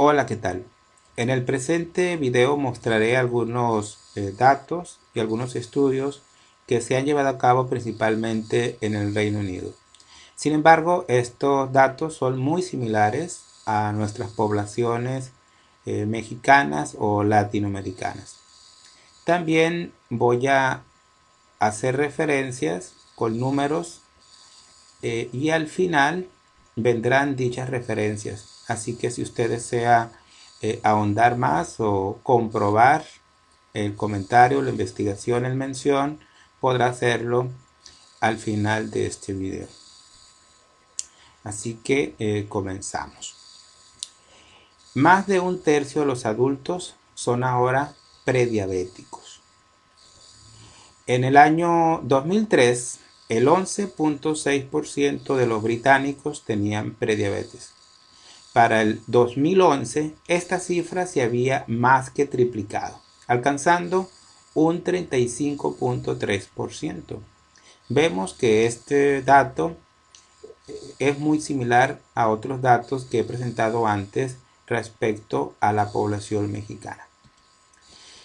Hola, ¿qué tal? En el presente video mostraré algunos datos y algunos estudios que se han llevado a cabo principalmente en el Reino Unido. Sin embargo, estos datos son muy similares a nuestras poblaciones mexicanas o latinoamericanas. También voy a hacer referencias con números y al final vendrán dichas referencias. Así que si usted desea ahondar más o comprobar el comentario, la investigación en mención, podrá hacerlo al final de este video. Así que comenzamos. Más de un tercio de los adultos son ahora prediabéticos. En el año 2003, el 11.6% de los británicos tenían prediabetes. Para el 2011, esta cifra se había más que triplicado, alcanzando un 35.3%. Vemos que este dato es muy similar a otros datos que he presentado antes respecto a la población mexicana.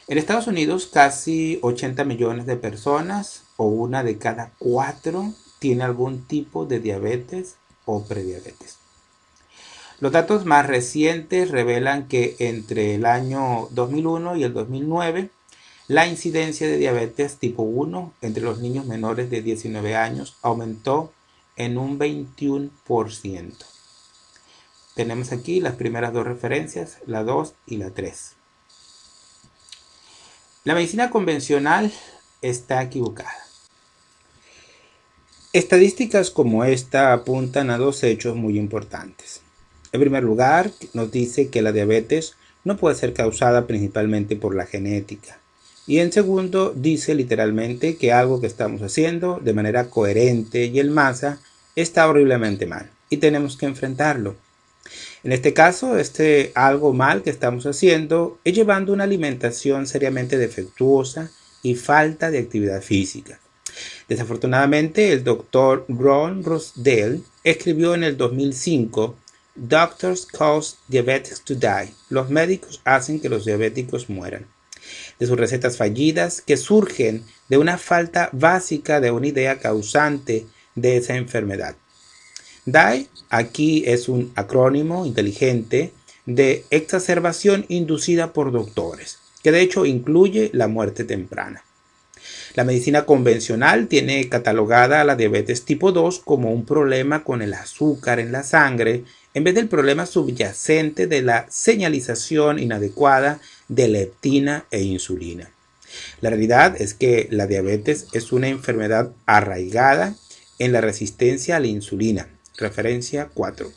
En Estados Unidos, casi 80 millones de personas, o una de cada 4, tiene algún tipo de diabetes o prediabetes. Los datos más recientes revelan que entre el año 2001 y el 2009, la incidencia de diabetes tipo 1 entre los niños menores de 19 años aumentó en un 21%. Tenemos aquí las primeras dos referencias, la 2 y la 3. La medicina convencional está equivocada. Estadísticas como esta apuntan a dos hechos muy importantes. En primer lugar, nos dice que la diabetes no puede ser causada principalmente por la genética. Y en segundo, dice literalmente que algo que estamos haciendo de manera coherente y en masa está horriblemente mal y tenemos que enfrentarlo. En este caso, algo mal que estamos haciendo es llevando una alimentación seriamente defectuosa y falta de actividad física. Desafortunadamente, el doctor Ron Rosedale escribió en el 2005: Doctors cause diabetics to die. Los médicos hacen que los diabéticos mueran. De sus recetas fallidas que surgen de una falta básica de una idea causante de esa enfermedad. DIE aquí es un acrónimo inteligente de exacerbación inducida por doctores, que de hecho incluye la muerte temprana. La medicina convencional tiene catalogada a la diabetes tipo 2 como un problema con el azúcar en la sangre, en vez del problema subyacente de la señalización inadecuada de leptina e insulina. La realidad es que la diabetes es una enfermedad arraigada en la resistencia a la insulina, referencia 4.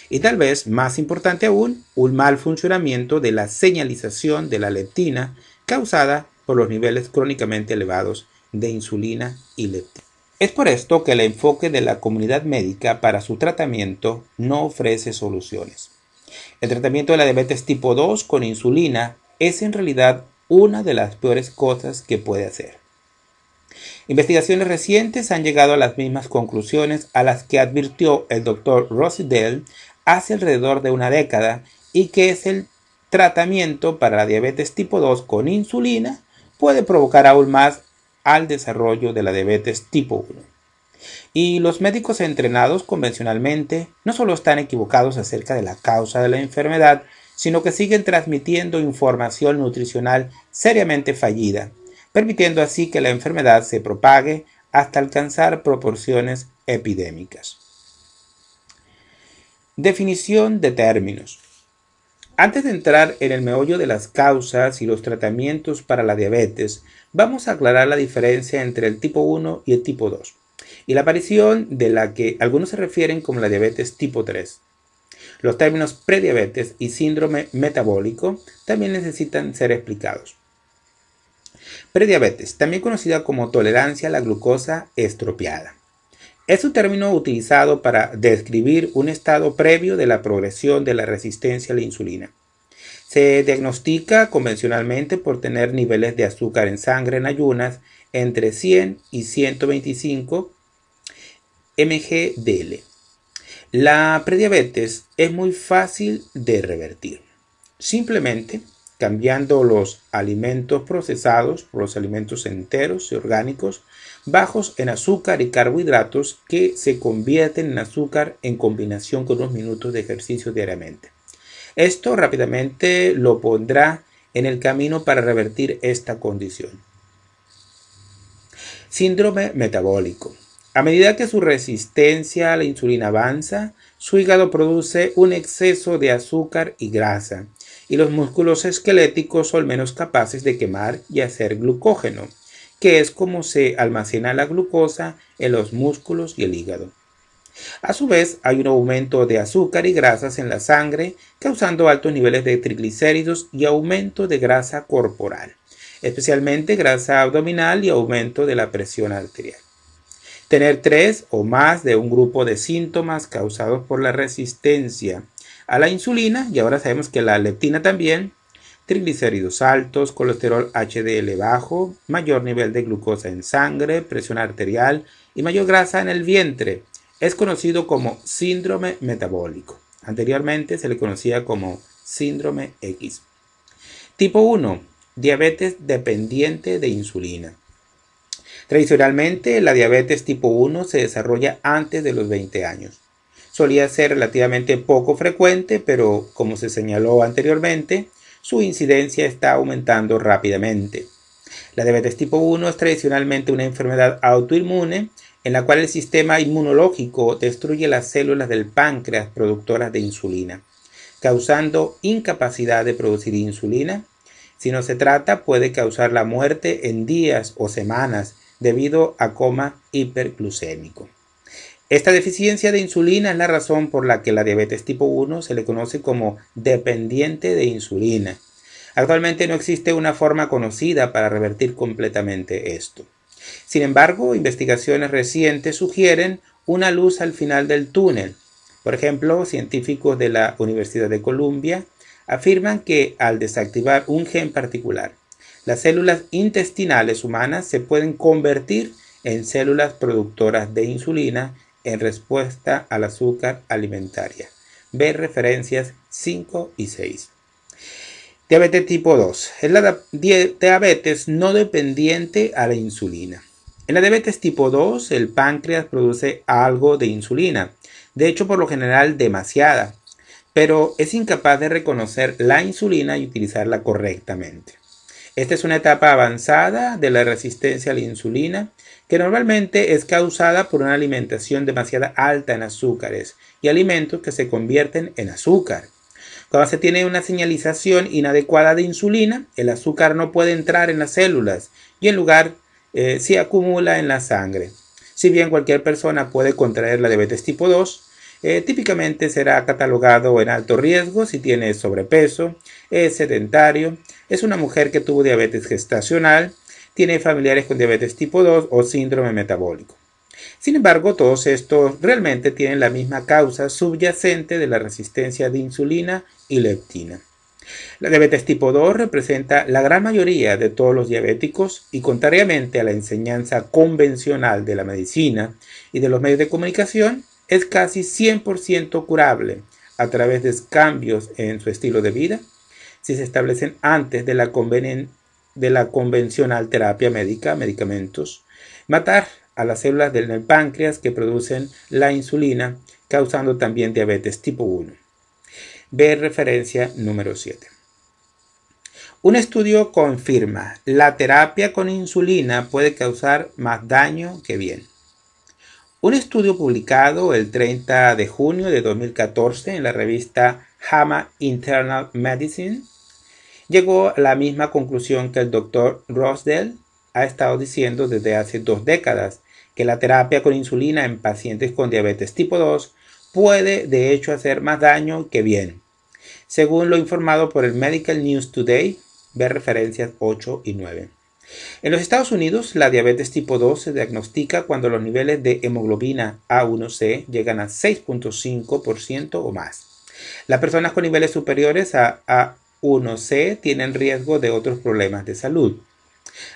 Y tal vez, más importante aún, un mal funcionamiento de la señalización de la leptina causada por los niveles crónicamente elevados de insulina y leptina. Es por esto que el enfoque de la comunidad médica para su tratamiento no ofrece soluciones. El tratamiento de la diabetes tipo 2 con insulina es en realidad una de las peores cosas que puede hacer. Investigaciones recientes han llegado a las mismas conclusiones a las que advirtió el Dr. Rosedale hace alrededor de una década, y que es el tratamiento para la diabetes tipo 2 con insulina puede provocar aún más al desarrollo de la diabetes tipo 1. Y los médicos entrenados convencionalmente no solo están equivocados acerca de la causa de la enfermedad, sino que siguen transmitiendo información nutricional seriamente fallida, permitiendo así que la enfermedad se propague hasta alcanzar proporciones epidémicas. Definición de términos. Antes de entrar en el meollo de las causas y los tratamientos para la diabetes, vamos a aclarar la diferencia entre el tipo 1 y el tipo 2, y la aparición de la que algunos se refieren como la diabetes tipo 3. Los términos prediabetes y síndrome metabólico también necesitan ser explicados. Prediabetes, también conocida como tolerancia a la glucosa estropeada. Es un término utilizado para describir un estado previo de la progresión de la resistencia a la insulina. Se diagnostica convencionalmente por tener niveles de azúcar en sangre en ayunas entre 100 y 125 mg/dL. La prediabetes es muy fácil de revertir. simplemente cambiando los alimentos procesados por los alimentos enteros y orgánicos bajos en azúcar y carbohidratos que se convierten en azúcar en combinación con unos minutos de ejercicio diariamente. Esto rápidamente lo pondrá en el camino para revertir esta condición. Síndrome metabólico. A medida que su resistencia a la insulina avanza, su hígado produce un exceso de azúcar y grasa, y los músculos esqueléticos son menos capaces de quemar y hacer glucógeno, que es como se almacena la glucosa en los músculos y el hígado. A su vez, hay un aumento de azúcar y grasas en la sangre, causando altos niveles de triglicéridos y aumento de grasa corporal, especialmente grasa abdominal y aumento de la presión arterial. Tener 3 o más de un grupo de síntomas causados por la resistencia a la insulina, y ahora sabemos que la leptina también, triglicéridos altos, colesterol HDL bajo, mayor nivel de glucosa en sangre, presión arterial y mayor grasa en el vientre, es conocido como síndrome metabólico. Anteriormente se le conocía como síndrome X. Tipo 1. Diabetes dependiente de insulina. Tradicionalmente, la diabetes tipo 1 se desarrolla antes de los 20 años. Solía ser relativamente poco frecuente, pero como se señaló anteriormente, su incidencia está aumentando rápidamente. La diabetes tipo 1 es tradicionalmente una enfermedad autoinmune en la cual el sistema inmunológico destruye las células del páncreas productoras de insulina, causando incapacidad de producir insulina. Si no se trata, puede causar la muerte en días o semanas debido a coma hiperglucémico. Esta deficiencia de insulina es la razón por la que la diabetes tipo 1 se le conoce como dependiente de insulina. Actualmente no existe una forma conocida para revertir completamente esto. Sin embargo, investigaciones recientes sugieren una luz al final del túnel. Por ejemplo, científicos de la Universidad de Columbia afirman que al desactivar un gen particular, las células intestinales humanas se pueden convertir en células productoras de insulina en respuesta al azúcar alimentaria. Ver referencias 5 y 6. Diabetes tipo 2. Es la diabetes no dependiente a la insulina. En la diabetes tipo 2, el páncreas produce algo de insulina, de hecho por lo general demasiada, pero es incapaz de reconocer la insulina y utilizarla correctamente. Esta es una etapa avanzada de la resistencia a la insulina, que normalmente es causada por una alimentación demasiado alta en azúcares y alimentos que se convierten en azúcar. Cuando se tiene una señalización inadecuada de insulina, el azúcar no puede entrar en las células y en lugar se acumula en la sangre. Si bien cualquier persona puede contraer la diabetes tipo 2, típicamente será catalogado en alto riesgo si tiene sobrepeso, es sedentario, es una mujer que tuvo diabetes gestacional, tiene familiares con diabetes tipo 2 o síndrome metabólico. Sin embargo, todos estos realmente tienen la misma causa subyacente de la resistencia de insulina y leptina. La diabetes tipo 2 representa la gran mayoría de todos los diabéticos y, contrariamente a la enseñanza convencional de la medicina y de los medios de comunicación, es casi 100% curable a través de cambios en su estilo de vida si se establecen antes de la convencional terapia médica, medicamentos, matar a las células del páncreas que producen la insulina, causando también diabetes tipo 1. Ver referencia número 7. Un estudio confirma la terapia con insulina puede causar más daño que bien. Un estudio publicado el 30 de junio de 2014 en la revista JAMA Internal Medicine llegó a la misma conclusión que el Dr. Rosdell ha estado diciendo desde hace 2 décadas, que la terapia con insulina en pacientes con diabetes tipo 2 puede de hecho hacer más daño que bien. Según lo informado por el Medical News Today, ver referencias 8 y 9. En los Estados Unidos, la diabetes tipo 2 se diagnostica cuando los niveles de hemoglobina A1C llegan a 6.5% o más. Las personas con niveles superiores a A1C tienen riesgo de otros problemas de salud.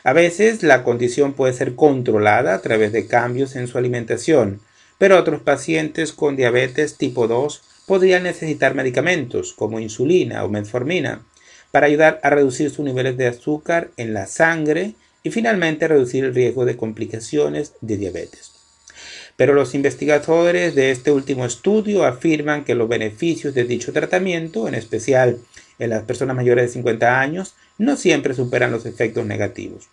A veces la condición puede ser controlada a través de cambios en su alimentación, pero otros pacientes con diabetes tipo 2 podrían necesitar medicamentos como insulina o metformina para ayudar a reducir sus niveles de azúcar en la sangre y finalmente reducir el riesgo de complicaciones de diabetes. Pero los investigadores de este último estudio afirman que los beneficios de dicho tratamiento, en especial en las personas mayores de 50 años, no siempre superan los efectos negativos.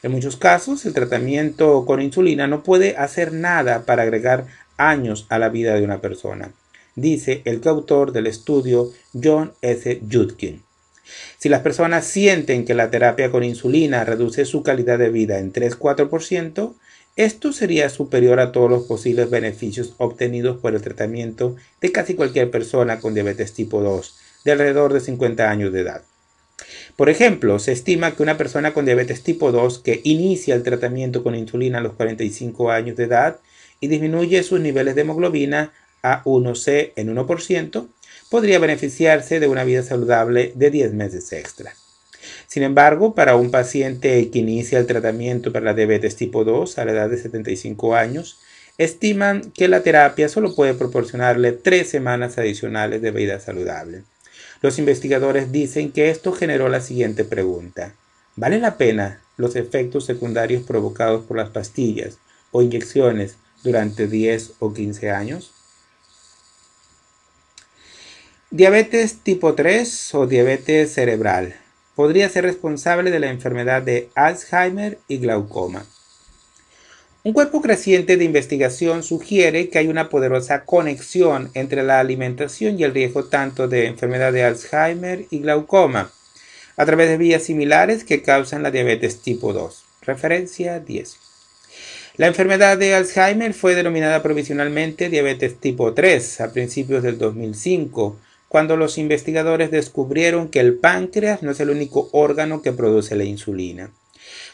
En muchos casos, el tratamiento con insulina no puede hacer nada para agregar años a la vida de una persona, dice el coautor del estudio John S. Judkin. Si las personas sienten que la terapia con insulina reduce su calidad de vida en 3-4%, esto sería superior a todos los posibles beneficios obtenidos por el tratamiento de casi cualquier persona con diabetes tipo 2 de alrededor de 50 años de edad. Por ejemplo, se estima que una persona con diabetes tipo 2 que inicia el tratamiento con insulina a los 45 años de edad y disminuye sus niveles de hemoglobina a 1C en 1%, podría beneficiarse de una vida saludable de 10 meses extra. Sin embargo, para un paciente que inicia el tratamiento para la diabetes tipo 2 a la edad de 75 años, estiman que la terapia solo puede proporcionarle 3 semanas adicionales de vida saludable. Los investigadores dicen que esto generó la siguiente pregunta: ¿vale la pena los efectos secundarios provocados por las pastillas o inyecciones durante 10 o 15 años? Diabetes tipo 3 o diabetes cerebral podría ser responsable de la enfermedad de Alzheimer y glaucoma. Un cuerpo creciente de investigación sugiere que hay una poderosa conexión entre la alimentación y el riesgo tanto de enfermedad de Alzheimer y glaucoma, a través de vías similares que causan la diabetes tipo 2. Referencia 10. La enfermedad de Alzheimer fue denominada provisionalmente diabetes tipo 3 a principios del 2005, cuando los investigadores descubrieron que el páncreas no es el único órgano que produce la insulina.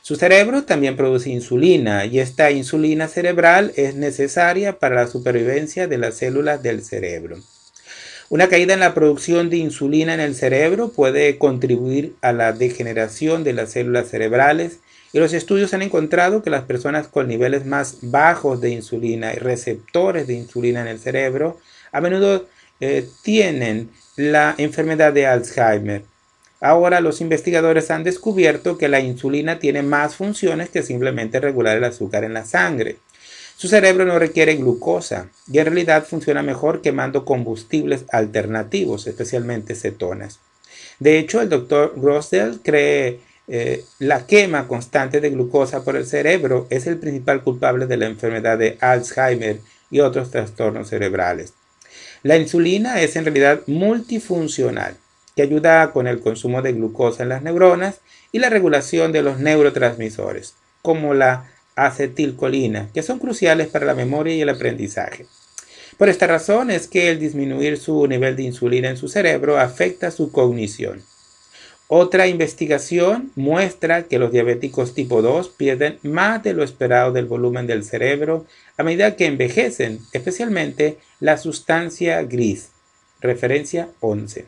Su cerebro también produce insulina y esta insulina cerebral es necesaria para la supervivencia de las células del cerebro. Una caída en la producción de insulina en el cerebro puede contribuir a la degeneración de las células cerebrales y los estudios han encontrado que las personas con niveles más bajos de insulina y receptores de insulina en el cerebro a menudo tienen la enfermedad de Alzheimer. Ahora los investigadores han descubierto que la insulina tiene más funciones que simplemente regular el azúcar en la sangre. Su cerebro no requiere glucosa y en realidad funciona mejor quemando combustibles alternativos, especialmente cetonas. De hecho, el Dr. Grossell cree la quema constante de glucosa por el cerebro es el principal culpable de la enfermedad de Alzheimer y otros trastornos cerebrales. La insulina es en realidad multifuncional, que ayuda con el consumo de glucosa en las neuronas y la regulación de los neurotransmisores, como la acetilcolina, que son cruciales para la memoria y el aprendizaje. Por esta razón es que el disminuir su nivel de insulina en su cerebro afecta su cognición. Otra investigación muestra que los diabéticos tipo 2 pierden más de lo esperado del volumen del cerebro a medida que envejecen, especialmente la sustancia gris. Referencia 11.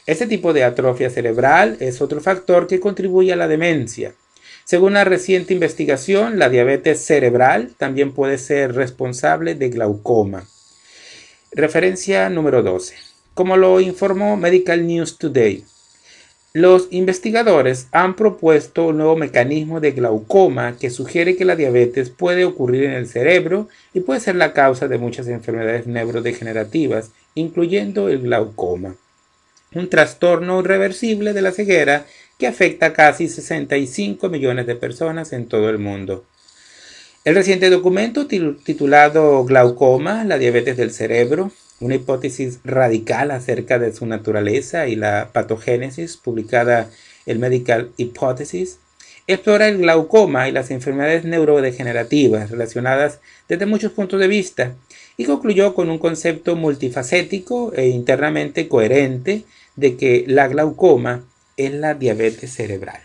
Este tipo de atrofia cerebral es otro factor que contribuye a la demencia. Según una reciente investigación, la diabetes cerebral también puede ser responsable de glaucoma. Referencia número 12. Como lo informó Medical News Today, los investigadores han propuesto un nuevo mecanismo de glaucoma que sugiere que la diabetes puede ocurrir en el cerebro y puede ser la causa de muchas enfermedades neurodegenerativas, incluyendo el glaucoma, un trastorno irreversible de la ceguera que afecta a casi 65 millones de personas en todo el mundo. El reciente documento titulado Glaucoma, la diabetes del cerebro, una hipótesis radical acerca de su naturaleza y la patogénesis, publicada en Medical Hypothesis, explora el glaucoma y las enfermedades neurodegenerativas relacionadas desde muchos puntos de vista y concluyó con un concepto multifacético e internamente coherente de que la glaucoma es la diabetes cerebral.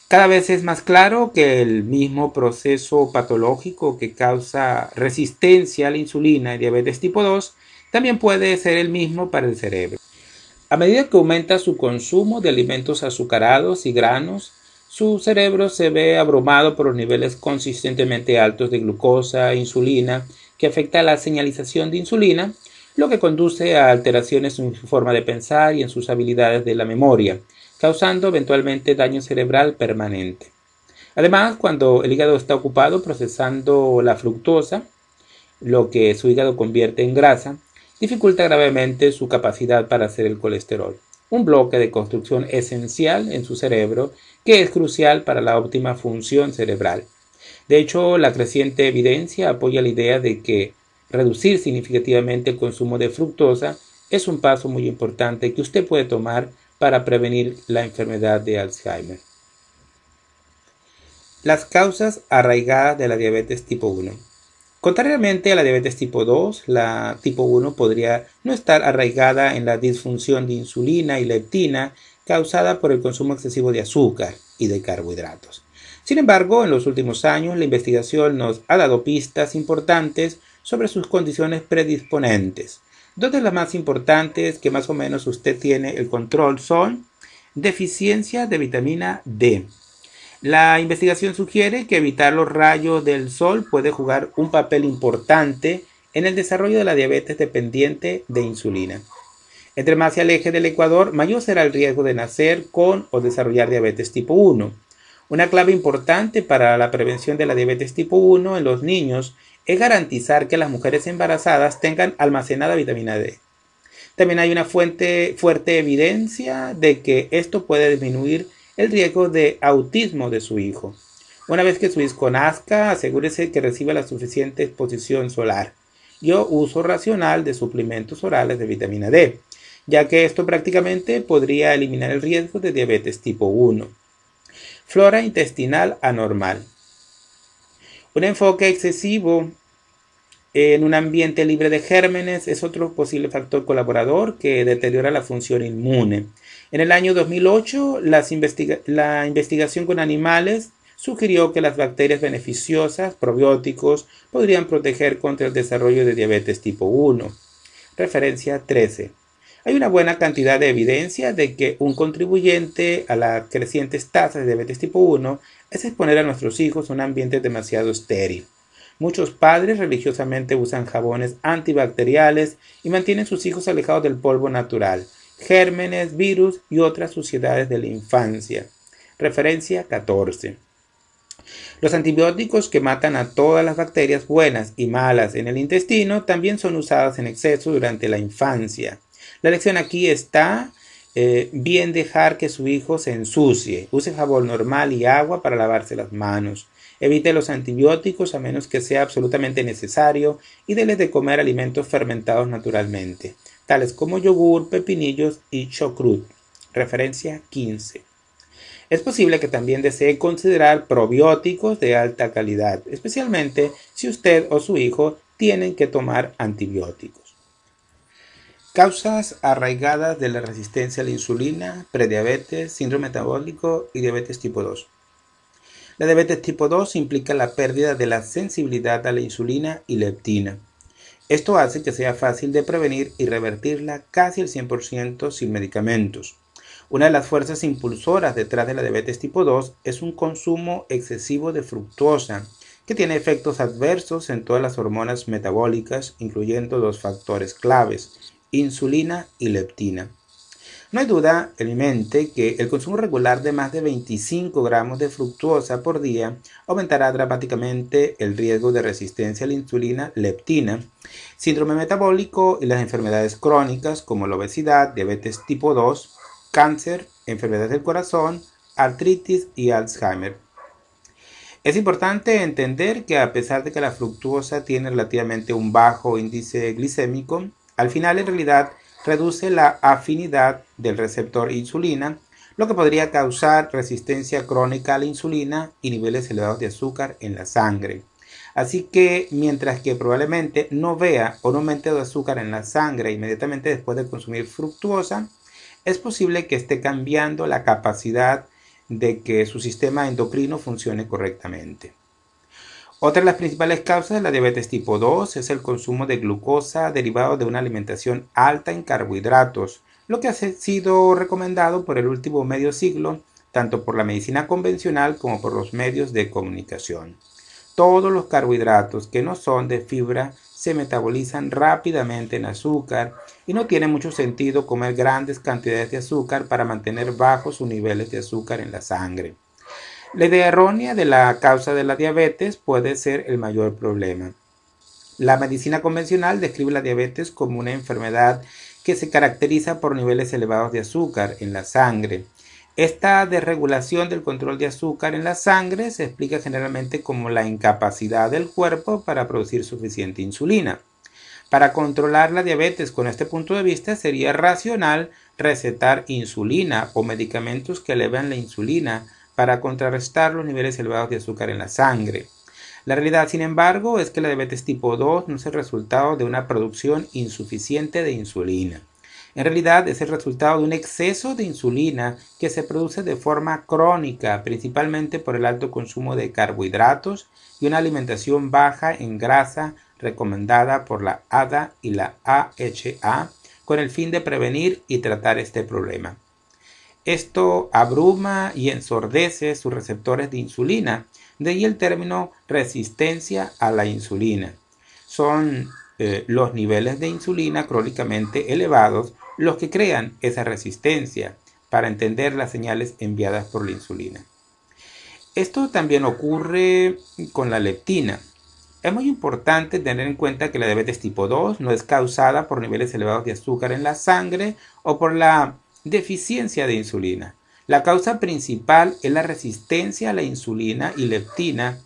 Cada vez es más claro que el mismo proceso patológico que causa resistencia a la insulina y diabetes tipo 2 también puede ser el mismo para el cerebro. A medida que aumenta su consumo de alimentos azucarados y granos, su cerebro se ve abrumado por los niveles consistentemente altos de glucosa e insulina que afecta la señalización de insulina, lo que conduce a alteraciones en su forma de pensar y en sus habilidades de la memoria, causando eventualmente daño cerebral permanente. Además, cuando el hígado está ocupado procesando la fructosa, lo que su hígado convierte en grasa, dificulta gravemente su capacidad para hacer el colesterol, un bloque de construcción esencial en su cerebro que es crucial para la óptima función cerebral. De hecho, la creciente evidencia apoya la idea de que reducir significativamente el consumo de fructosa es un paso muy importante que usted puede tomar para prevenir la enfermedad de Alzheimer. Las causas arraigadas de la diabetes tipo 1. Contrariamente a la diabetes tipo 2, la tipo 1 podría no estar arraigada en la disfunción de insulina y leptina causada por el consumo excesivo de azúcar y de carbohidratos. Sin embargo, en los últimos años, la investigación nos ha dado pistas importantes sobre sus condiciones predisponentes. Dos de las más importantes que más o menos usted tiene el control son deficiencia de vitamina D. La investigación sugiere que evitar los rayos del sol puede jugar un papel importante en el desarrollo de la diabetes dependiente de insulina. Entre más se aleje del ecuador, mayor será el riesgo de nacer con o desarrollar diabetes tipo 1. Una clave importante para la prevención de la diabetes tipo 1 en los niños es garantizar que las mujeres embarazadas tengan almacenada vitamina D. También hay una fuerte evidencia de que esto puede disminuir el riesgo de autismo de su hijo. Una vez que su hijo nazca, asegúrese que reciba la suficiente exposición solar y uso racional de suplementos orales de vitamina D, ya que esto prácticamente podría eliminar el riesgo de diabetes tipo 1. Flora intestinal anormal. Un enfoque excesivo en un ambiente libre de gérmenes es otro posible factor colaborador que deteriora la función inmune. En el año 2008, la investigación con animales sugirió que las bacterias beneficiosas, probióticos, podrían proteger contra el desarrollo de diabetes tipo 1. Referencia 13. Hay una buena cantidad de evidencia de que un contribuyente a las crecientes tasas de diabetes tipo 1 es exponer a nuestros hijos a un ambiente demasiado estéril. Muchos padres religiosamente usan jabones antibacteriales y mantienen a sus hijos alejados del polvo natural, gérmenes, virus y otras suciedades de la infancia. Referencia 14. Los antibióticos que matan a todas las bacterias buenas y malas en el intestino también son usados en exceso durante la infancia. La lección aquí está bien dejar que su hijo se ensucie. Use jabón normal y agua para lavarse las manos. Evite los antibióticos a menos que sea absolutamente necesario y déles de comer alimentos fermentados naturalmente, tales como yogur, pepinillos y chucrut. Referencia 15. Es posible que también desee considerar probióticos de alta calidad, especialmente si usted o su hijo tienen que tomar antibióticos. Causas arraigadas de la resistencia a la insulina, prediabetes, síndrome metabólico y diabetes tipo 2. La diabetes tipo 2 implica la pérdida de la sensibilidad a la insulina y leptina. Esto hace que sea fácil de prevenir y revertirla casi al 100% sin medicamentos. Una de las fuerzas impulsoras detrás de la diabetes tipo 2 es un consumo excesivo de fructosa, que tiene efectos adversos en todas las hormonas metabólicas, incluyendo dos factores claves, insulina y leptina. No hay duda en mi mente que el consumo regular de más de 25 gramos de fructuosa por día aumentará dramáticamente el riesgo de resistencia a la insulina, leptina, síndrome metabólico y las enfermedades crónicas como la obesidad, diabetes tipo 2, cáncer, enfermedades del corazón, artritis y Alzheimer. Es importante entender que a pesar de que la fructuosa tiene relativamente un bajo índice glicémico, al final en realidad reduce la afinidad del receptor insulina, lo que podría causar resistencia crónica a la insulina y niveles elevados de azúcar en la sangre. Así que mientras que probablemente no vea un aumento de azúcar en la sangre inmediatamente después de consumir fructuosa, es posible que esté cambiando la capacidad de que su sistema endocrino funcione correctamente. Otra de las principales causas de la diabetes tipo 2 es el consumo de glucosa derivado de una alimentación alta en carbohidratos, lo que ha sido recomendado por el último medio siglo, tanto por la medicina convencional como por los medios de comunicación. Todos los carbohidratos que no son de fibra se metabolizan rápidamente en azúcar y no tiene mucho sentido comer grandes cantidades de azúcar para mantener bajos sus niveles de azúcar en la sangre. La idea errónea de la causa de la diabetes puede ser el mayor problema. La medicina convencional describe la diabetes como una enfermedad que se caracteriza por niveles elevados de azúcar en la sangre. Esta desregulación del control de azúcar en la sangre se explica generalmente como la incapacidad del cuerpo para producir suficiente insulina. Para controlar la diabetes con este punto de vista sería racional recetar insulina o medicamentos que elevan la insulina para contrarrestar los niveles elevados de azúcar en la sangre. La realidad, sin embargo, es que la diabetes tipo 2 no es el resultado de una producción insuficiente de insulina. En realidad es el resultado de un exceso de insulina que se produce de forma crónica, principalmente por el alto consumo de carbohidratos y una alimentación baja en grasa recomendada por la ADA y la AHA con el fin de prevenir y tratar este problema. Esto abruma y ensordece sus receptores de insulina, de ahí el término resistencia a la insulina. Son los niveles de insulina crónicamente elevados los que crean esa resistencia para entender las señales enviadas por la insulina. Esto también ocurre con la leptina. Es muy importante tener en cuenta que la diabetes tipo 2 no es causada por niveles elevados de azúcar en la sangre o por la deficiencia de insulina. La causa principal es la resistencia a la insulina y leptina.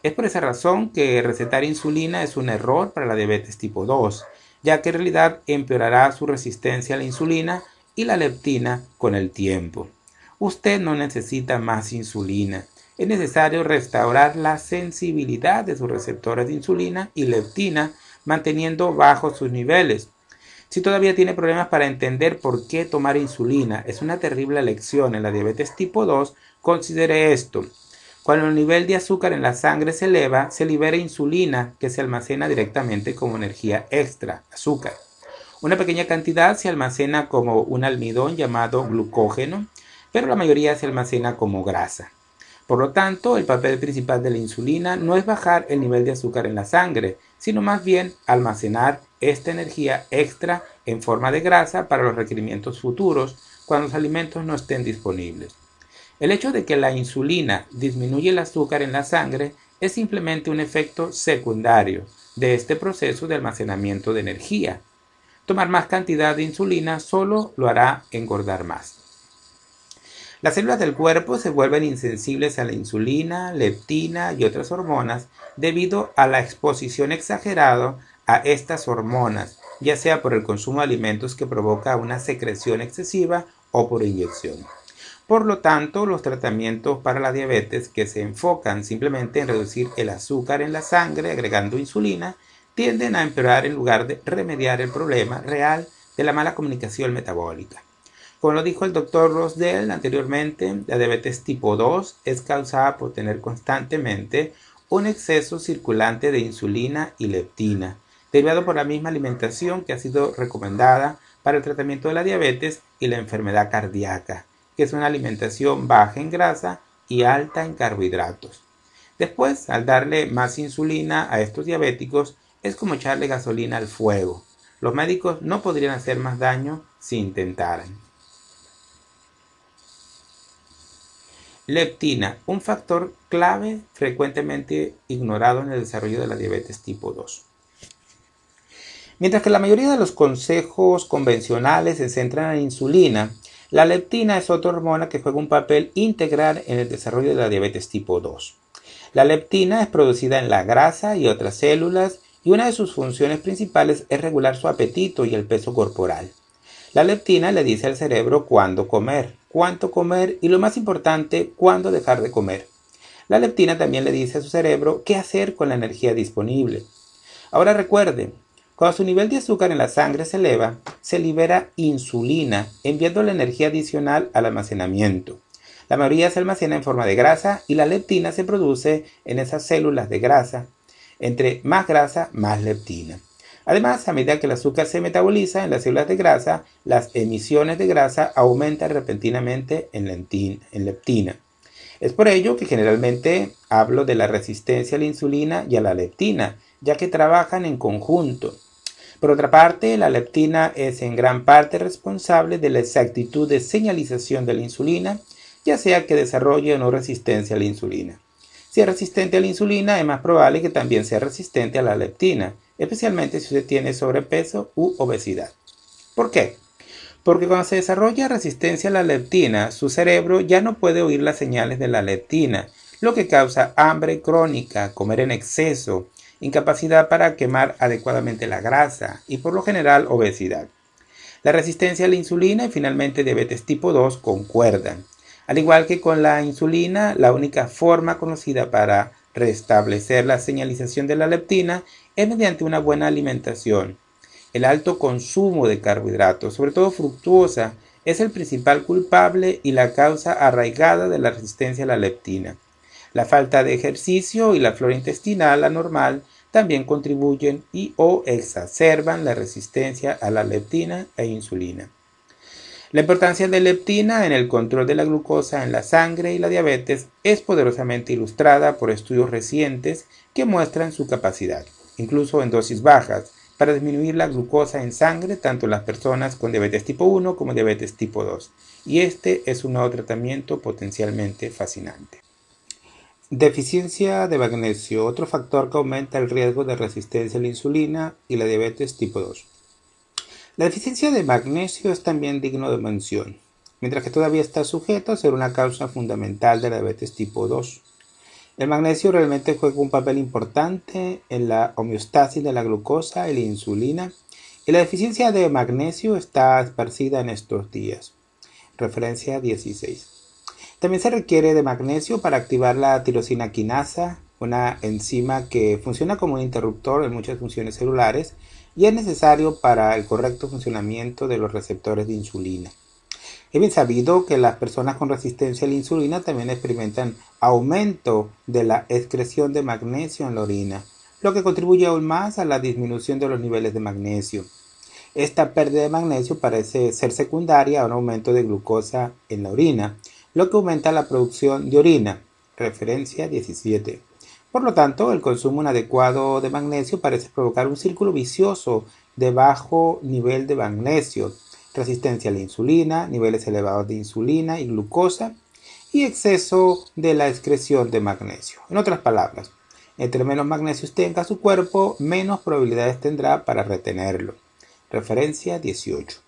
Es por esa razón que recetar insulina es un error para la diabetes tipo 2, ya que en realidad empeorará su resistencia a la insulina y la leptina con el tiempo. Usted no necesita más insulina. Es necesario restaurar la sensibilidad de sus receptores de insulina y leptina, manteniendo bajos sus niveles. Si todavía tiene problemas para entender por qué tomar insulina es una terrible lección en la diabetes tipo 2, considere esto. Cuando el nivel de azúcar en la sangre se eleva, se libera insulina que se almacena directamente como energía extra, azúcar. Una pequeña cantidad se almacena como un almidón llamado glucógeno, pero la mayoría se almacena como grasa. Por lo tanto, el papel principal de la insulina no es bajar el nivel de azúcar en la sangre, sino más bien almacenar esta energía extra en forma de grasa para los requerimientos futuros cuando los alimentos no estén disponibles. El hecho de que la insulina disminuye el azúcar en la sangre es simplemente un efecto secundario de este proceso de almacenamiento de energía. Tomar más cantidad de insulina solo lo hará engordar más. Las células del cuerpo se vuelven insensibles a la insulina, leptina y otras hormonas debido a la exposición exagerada a estas hormonas, ya sea por el consumo de alimentos que provoca una secreción excesiva o por inyección. Por lo tanto, los tratamientos para la diabetes que se enfocan simplemente en reducir el azúcar en la sangre agregando insulina tienden a empeorar en lugar de remediar el problema real de la mala comunicación metabólica. Como lo dijo el Dr. Rosdell anteriormente, la diabetes tipo 2 es causada por tener constantemente un exceso circulante de insulina y leptina, derivado por la misma alimentación que ha sido recomendada para el tratamiento de la diabetes y la enfermedad cardíaca, que es una alimentación baja en grasa y alta en carbohidratos. Después, al darle más insulina a estos diabéticos, es como echarle gasolina al fuego. Los médicos no podrían hacer más daño si intentaran. Leptina, un factor clave frecuentemente ignorado en el desarrollo de la diabetes tipo 2. Mientras que la mayoría de los consejos convencionales se centran en la insulina, la leptina es otra hormona que juega un papel integral en el desarrollo de la diabetes tipo 2. La leptina es producida en la grasa y otras células y una de sus funciones principales es regular su apetito y el peso corporal. La leptina le dice al cerebro cuándo comer, cuánto comer y lo más importante, cuándo dejar de comer. La leptina también le dice a su cerebro qué hacer con la energía disponible. Ahora recuerde, cuando su nivel de azúcar en la sangre se eleva, se libera insulina, enviando la energía adicional al almacenamiento. La mayoría se almacena en forma de grasa y la leptina se produce en esas células de grasa. Entre más grasa, más leptina. Además, a medida que el azúcar se metaboliza en las células de grasa, las emisiones de grasa aumentan repentinamente en leptina. Es por ello que generalmente hablo de la resistencia a la insulina y a la leptina, ya que trabajan en conjunto. Por otra parte, la leptina es en gran parte responsable de la exactitud de señalización de la insulina, ya sea que desarrolle o no resistencia a la insulina. Si es resistente a la insulina, es más probable que también sea resistente a la leptina, especialmente si usted tiene sobrepeso u obesidad. ¿Por qué? Porque cuando se desarrolla resistencia a la leptina, su cerebro ya no puede oír las señales de la leptina, lo que causa hambre crónica, comer en exceso, incapacidad para quemar adecuadamente la grasa y por lo general obesidad. La resistencia a la insulina y finalmente diabetes tipo 2 concuerdan. Al igual que con la insulina, la única forma conocida para restablecer la señalización de la leptina es mediante una buena alimentación. El alto consumo de carbohidratos, sobre todo fructuosa, es el principal culpable y la causa arraigada de la resistencia a la leptina. La falta de ejercicio y la flora intestinal anormal también contribuyen y o exacerban la resistencia a la leptina e insulina. La importancia de la leptina en el control de la glucosa en la sangre y la diabetes es poderosamente ilustrada por estudios recientes que muestran su capacidad, incluso en dosis bajas, para disminuir la glucosa en sangre tanto en las personas con diabetes tipo 1 como diabetes tipo 2. Y este es un nuevo tratamiento potencialmente fascinante. Deficiencia de magnesio, otro factor que aumenta el riesgo de resistencia a la insulina y la diabetes tipo 2. La deficiencia de magnesio es también digno de mención, mientras que todavía está sujeto a ser una causa fundamental de la diabetes tipo 2. El magnesio realmente juega un papel importante en la homeostasis de la glucosa y la insulina, y la deficiencia de magnesio está esparcida en estos días. Referencia 16. También se requiere de magnesio para activar la tirosina quinasa, una enzima que funciona como un interruptor en muchas funciones celulares y es necesario para el correcto funcionamiento de los receptores de insulina. Es bien sabido que las personas con resistencia a la insulina también experimentan aumento de la excreción de magnesio en la orina, lo que contribuye aún más a la disminución de los niveles de magnesio. Esta pérdida de magnesio parece ser secundaria a un aumento de glucosa en la orina, lo que aumenta la producción de orina. Referencia 17. Por lo tanto, el consumo inadecuado de magnesio parece provocar un círculo vicioso de bajo nivel de magnesio, resistencia a la insulina, niveles elevados de insulina y glucosa, y exceso de la excreción de magnesio. En otras palabras, entre menos magnesio tenga su cuerpo, menos probabilidades tendrá para retenerlo. Referencia 18.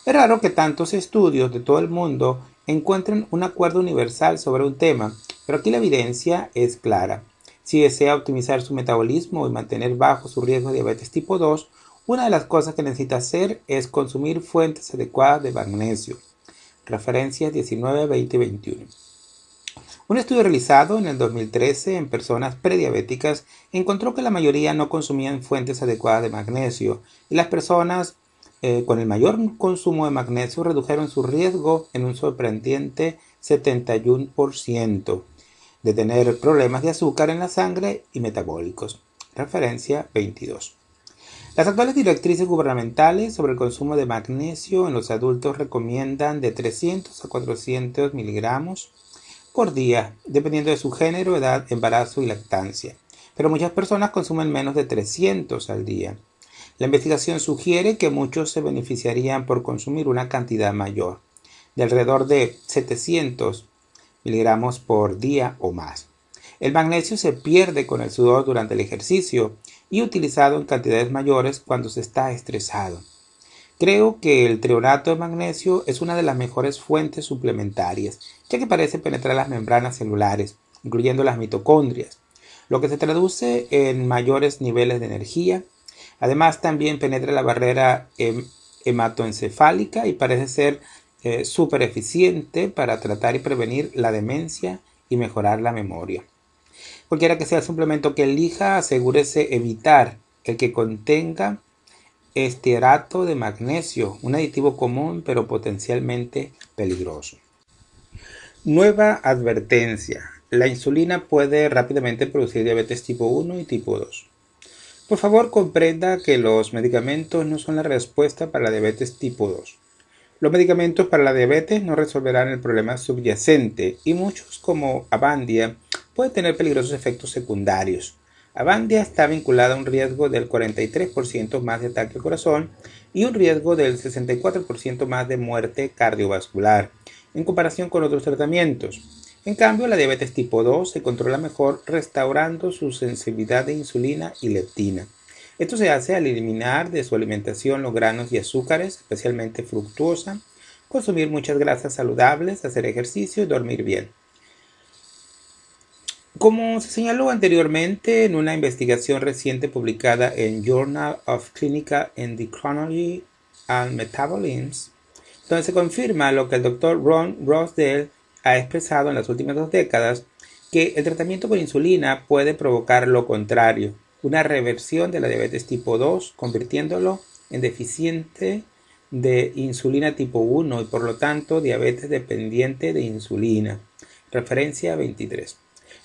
Es raro que tantos estudios de todo el mundo encuentren un acuerdo universal sobre un tema, pero aquí la evidencia es clara. Si desea optimizar su metabolismo y mantener bajo su riesgo de diabetes tipo 2, una de las cosas que necesita hacer es consumir fuentes adecuadas de magnesio. Referencias 19, 20 y 21. Un estudio realizado en el 2013 en personas prediabéticas encontró que la mayoría no consumían fuentes adecuadas de magnesio y las personas con el mayor consumo de magnesio redujeron su riesgo en un sorprendente 71% de tener problemas de azúcar en la sangre y metabólicos. Referencia 22. Las actuales directrices gubernamentales sobre el consumo de magnesio en los adultos recomiendan de 300 a 400 miligramos por día, dependiendo de su género, edad, embarazo y lactancia. Pero muchas personas consumen menos de 300 al día. La investigación sugiere que muchos se beneficiarían por consumir una cantidad mayor, de alrededor de 700 miligramos por día o más. El magnesio se pierde con el sudor durante el ejercicio y utilizado en cantidades mayores cuando se está estresado. Creo que el treonato de magnesio es una de las mejores fuentes suplementarias, ya que parece penetrar las membranas celulares, incluyendo las mitocondrias, lo que se traduce en mayores niveles de energía. Además, también penetra la barrera hematoencefálica y parece ser súper eficiente para tratar y prevenir la demencia y mejorar la memoria. Cualquiera que sea el suplemento que elija, asegúrese evitar el que contenga estearato de magnesio, un aditivo común pero potencialmente peligroso. Nueva advertencia. La insulina puede rápidamente producir diabetes tipo 1 y tipo 2. Por favor, comprenda que los medicamentos no son la respuesta para la diabetes tipo 2. Los medicamentos para la diabetes no resolverán el problema subyacente y muchos, como Avandia, pueden tener peligrosos efectos secundarios. Avandia está vinculada a un riesgo del 43% más de ataque al corazón y un riesgo del 64% más de muerte cardiovascular, en comparación con otros tratamientos. En cambio, la diabetes tipo 2 se controla mejor restaurando su sensibilidad de insulina y leptina. Esto se hace al eliminar de su alimentación los granos y azúcares, especialmente fructuosa, consumir muchas grasas saludables, hacer ejercicio y dormir bien. Como se señaló anteriormente en una investigación reciente publicada en Journal of Clinical Endocrinology and Metabolism, donde se confirma lo que el Dr. Ron Rosedale ha expresado en las últimas 2 décadas, que el tratamiento con insulina puede provocar lo contrario, una reversión de la diabetes tipo 2, convirtiéndolo en deficiente de insulina tipo 1 y por lo tanto diabetes dependiente de insulina. Referencia 23.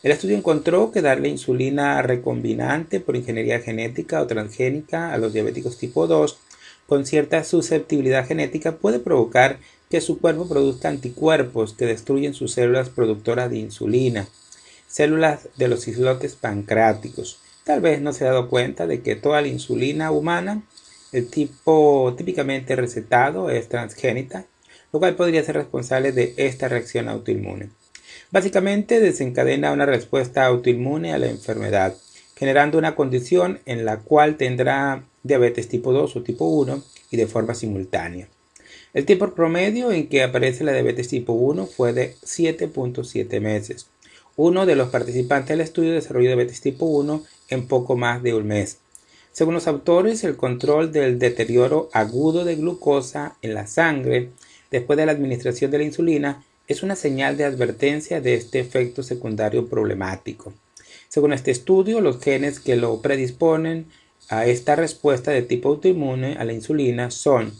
El estudio encontró que darle insulina recombinante por ingeniería genética o transgénica a los diabéticos tipo 2 con cierta susceptibilidad genética puede provocar que su cuerpo produzca anticuerpos que destruyen sus células productoras de insulina, células de los islotes pancreáticos. Tal vez no se ha dado cuenta de que toda la insulina humana, el tipo típicamente recetado, es transgénica, lo cual podría ser responsable de esta reacción autoinmune. Básicamente desencadena una respuesta autoinmune a la enfermedad, generando una condición en la cual tendrá diabetes tipo 2 o tipo 1 y de forma simultánea. El tiempo promedio en que aparece la diabetes tipo 1 fue de 7.7 meses. Uno de los participantes del estudio desarrolló diabetes tipo 1 en poco más de un mes. Según los autores, el control del deterioro agudo de glucosa en la sangre después de la administración de la insulina es una señal de advertencia de este efecto secundario problemático. Según este estudio, los genes que lo predisponen a esta respuesta de tipo autoinmune a la insulina son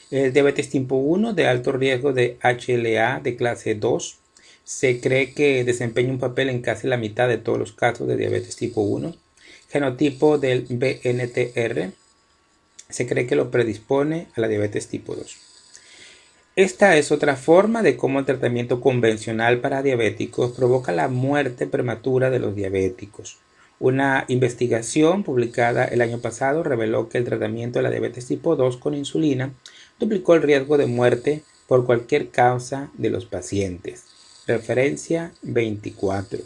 el diabetes tipo 1 de alto riesgo de HLA de clase 2. Se cree que desempeña un papel en casi la mitad de todos los casos de diabetes tipo 1. Genotipo del BNTR. Se cree que lo predispone a la diabetes tipo 2. Esta es otra forma de cómo el tratamiento convencional para diabéticos provoca la muerte prematura de los diabéticos. Una investigación publicada el año pasado reveló que el tratamiento de la diabetes tipo 2 con insulina duplicó el riesgo de muerte por cualquier causa de los pacientes. Referencia 24.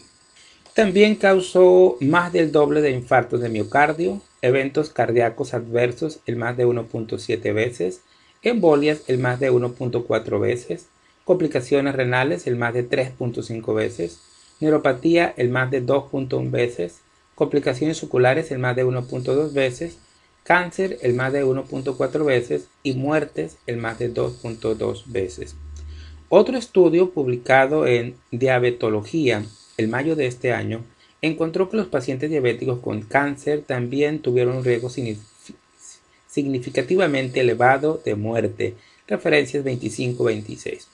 También causó más del doble de infartos de miocardio, eventos cardíacos adversos el más de 1.7 veces, embolias el más de 1.4 veces, complicaciones renales el más de 3.5 veces, neuropatía el más de 2.1 veces, complicaciones oculares el más de 1.2 veces, cáncer el más de 1.4 veces y muertes el más de 2.2 veces. Otro estudio publicado en Diabetología en mayo de este año encontró que los pacientes diabéticos con cáncer también tuvieron un riesgo significativamente elevado de muerte. Referencias 25-26.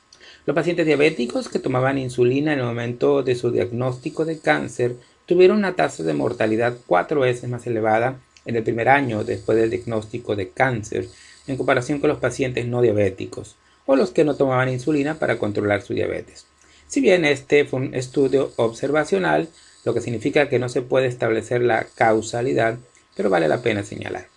Los pacientes diabéticos que tomaban insulina en el momento de su diagnóstico de cáncer tuvieron una tasa de mortalidad 4 veces más elevada en el primer año después del diagnóstico de cáncer en comparación con los pacientes no diabéticos o los que no tomaban insulina para controlar su diabetes. Si bien este fue un estudio observacional, lo que significa que no se puede establecer la causalidad, pero vale la pena señalar.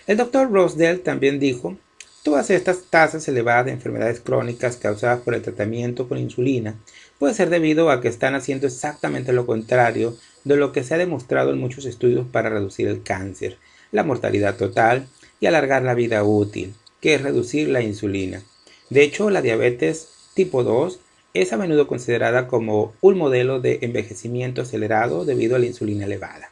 El Dr. Rosedale también dijo, todas estas tasas elevadas de enfermedades crónicas causadas por el tratamiento con insulina puede ser debido a que están haciendo exactamente lo contrario de lo que se ha demostrado en muchos estudios para reducir el cáncer, la mortalidad total y alargar la vida útil, que es reducir la insulina. De hecho, la diabetes tipo 2 es a menudo considerada como un modelo de envejecimiento acelerado debido a la insulina elevada.